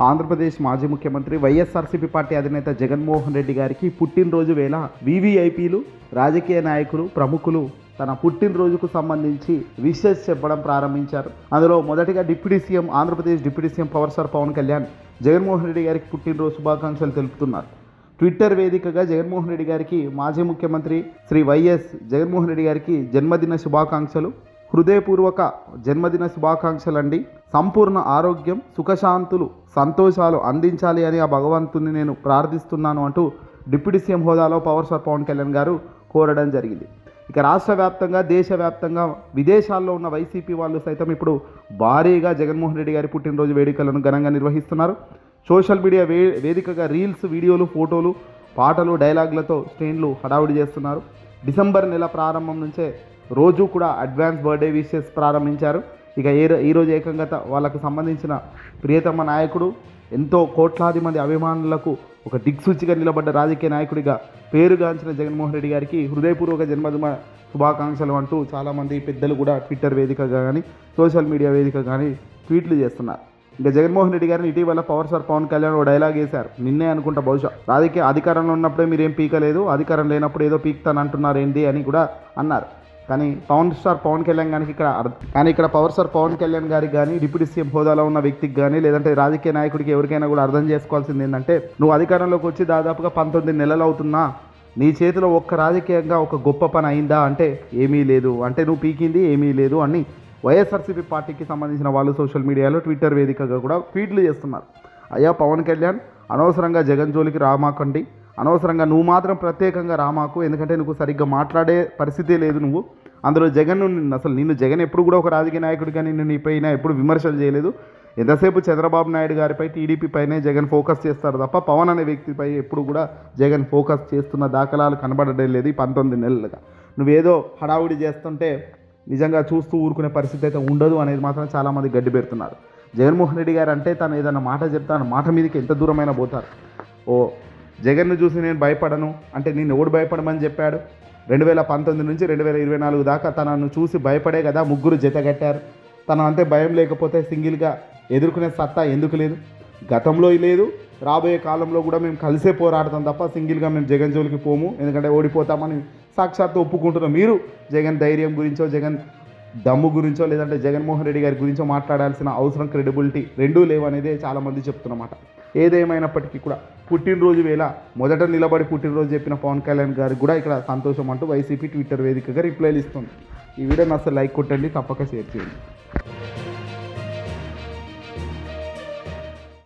ఆంధ్రప్రదేశ్ మాజీ ముఖ్యమంత్రి వైఎస్ఆర్సీపీ పార్టీ అధినేత జగన్మోహన్ రెడ్డి గారికి పుట్టినరోజు వేళ వీవీఐపీలు, రాజకీయ నాయకులు, ప్రముఖులు తన పుట్టినరోజుకు సంబంధించి విషెస్ చెప్పడం ప్రారంభించారు. అందులో మొదటిగా Andhra Pradesh deputy CM power star Pawan Kalyan Jaganmohan Reddy గారికి పుట్టినరోజు శుభాకాంక్షలు తెలుపుతున్నారు. ట్విట్టర్ వేదికగా జగన్మోహన్ రెడ్డి గారికి మాజీ ముఖ్యమంత్రి శ్రీ వైఎస్ జగన్మోహన్ రెడ్డి గారికి జన్మదిన శుభాకాంక్షలు, హృదయపూర్వక జన్మదిన శుభాకాంక్షలండి. సంపూర్ణ ఆరోగ్యం, సుఖశాంతులు, సంతోషాలు అందించాలి అని ఆ భగవంతుని నేను ప్రార్థిస్తున్నాను అంటూ డిప్యూటీ సీఎం హోదాలో పవర్ స్టార్ పవన్ కళ్యాణ్ గారు కోరడం జరిగింది. ఇక రాష్ట్ర వ్యాప్తంగా, దేశవ్యాప్తంగా, విదేశాల్లో ఉన్న వైసీపీ వాళ్ళు సైతం ఇప్పుడు భారీగా జగన్మోహన్ రెడ్డి గారి పుట్టినరోజు వేడుకలను ఘనంగా నిర్వహిస్తున్నారు. సోషల్ మీడియా వేదికగా రీల్స్, వీడియోలు, ఫోటోలు, పాటలు, డైలాగులతో శ్రేణులు హడావుడి చేస్తున్నారు. డిసెంబర్ నెల ప్రారంభం నుంచే రోజు కూడా అడ్వాన్స్ బర్త్డే విషెస్ ప్రారంభించారు. ఇక ఈరోజు ఏకంగా వాళ్ళకు సంబంధించిన ప్రియతమ నాయకుడు, ఎంతో కోట్లాది మంది అభిమానులకు ఒక దిక్సూచిగా నిలబడ్డ రాజకీయ నాయకుడిగా పేరుగాంచిన జగన్మోహన్ రెడ్డి గారికి హృదయపూర్వక జన్మదిన శుభాకాంక్షలు అంటూ చాలామంది పెద్దలు కూడా ట్విట్టర్ వేదికగా కానీ, సోషల్ మీడియా వేదిక కానీ ట్వీట్లు చేస్తున్నారు. ఇంకా జగన్మోహన్ రెడ్డి గారిని ఇటీవల పవర్ స్టార్ పవన్ కళ్యాణ్ ఓ డైలాగ్ వేశారు. నిన్నే అనుకుంటా, బహుశా రాజకీయ అధికారంలో ఉన్నప్పుడే మీరేం పీకలేదు, అధికారం లేనప్పుడు ఏదో పీక్తాను అంటున్నారు ఏంటి అని కూడా అన్నారు. కానీ పవర్ స్టార్ పవన్ కళ్యాణ్ గారికి ఇక్కడ పవర్ స్టార్ పవన్ కళ్యాణ్ గారికి కానీ, డిప్యూటీ సీఎం హోదాలో ఉన్న వ్యక్తికి కానీ, లేదంటే రాజకీయ నాయకుడికి ఎవరికైనా కూడా అర్థం చేసుకోవాల్సింది ఏంటంటే, నువ్వు అధికారంలోకి వచ్చి దాదాపుగా 19 నెలలు అవుతున్నా నీ చేతిలో ఒక్క రాజకీయంగా ఒక గొప్ప పని అయిందా అంటే ఏమీ లేదు, అంటే నువ్వు పీకింది ఏమీ లేదు అని వైఎస్ఆర్సీపీ పార్టీకి సంబంధించిన వాళ్ళు సోషల్ మీడియాలో ట్విట్టర్ వేదికగా కూడా ట్వీట్లు చేస్తున్నారు. అయ్యా పవన్ కళ్యాణ్, అనవసరంగా జగన్ జోలికి రామాకండి, అనవసరంగా నువ్వు మాత్రం ప్రత్యేకంగా రామాకు, ఎందుకంటే నువ్వు సరిగ్గా మాట్లాడే పరిస్థితే లేదు. నువ్వు అందులో జగన్ అసలు నిన్ను జగన్ ఎప్పుడు కూడా ఒక రాజకీయ నాయకుడిగా నీపైన ఎప్పుడు విమర్శలు చేయలేదు. ఎంతసేపు చంద్రబాబు నాయుడు గారిపై, టీడీపీ పైనే జగన్ ఫోకస్ చేస్తారు తప్ప పవన్ అనే వ్యక్తిపై ఎప్పుడు కూడా జగన్ ఫోకస్ చేస్తున్న దాఖలాలు కనబడడం లేదు. 19 నెలలుగా నువ్వేదో హడావుడి చేస్తుంటే నిజంగా చూస్తూ ఊరుకునే పరిస్థితి అయితే ఉండదు అనేది మాత్రం చాలామంది గడ్డి పెడుతున్నారు. జగన్మోహన్ రెడ్డి గారు అంటే తను ఏదైనా మాట చెప్తాను, మాట మీదకి ఎంత దూరమైనా పోతారు. జగన్ను చూసి నేను భయపడను అంటే నేను ఎవడు భయపడమని చెప్పాడు? 2019 నుంచి 2024 దాకా తనను చూసి భయపడే కదా ముగ్గురు జతగట్టారు. తన అంతే భయం లేకపోతే సింగిల్గా ఎదుర్కొనే సత్తా ఎందుకు లేదు? గతంలో లేదు, రాబోయే కాలంలో కూడా మేము కలిసే పోరాడతాం తప్ప సింగిల్గా మేము జగన్ జోలికి పోము, ఎందుకంటే ఓడిపోతామని సాక్షాత్తు ఒప్పుకుంటున్నాం. మీరు జగన్ ధైర్యం గురించో, జగన్ దమ్ము గురించో, లేదంటే జగన్మోహన్ రెడ్డి గారి గురించో మాట్లాడాల్సిన అవసరం, క్రెడిబిలిటీ రెండూ లేవనేదే చాలామంది చెప్తున్నమాట. ఏదేమైనప్పటికీ కూడా పుట్టినరోజు వేళ మొదట నిలబడి పుట్టినరోజు చెప్పిన పవన్ కళ్యాణ్ గారికి కూడా ఇక్కడ సంతోషం అంటూ వైసీపీ ట్విట్టర్ వేదికగా రిప్లైలు ఇస్తుంది. ఈ వీడియోని అసలు లైక్ కొట్టండి, తప్పక షేర్ చేయండి.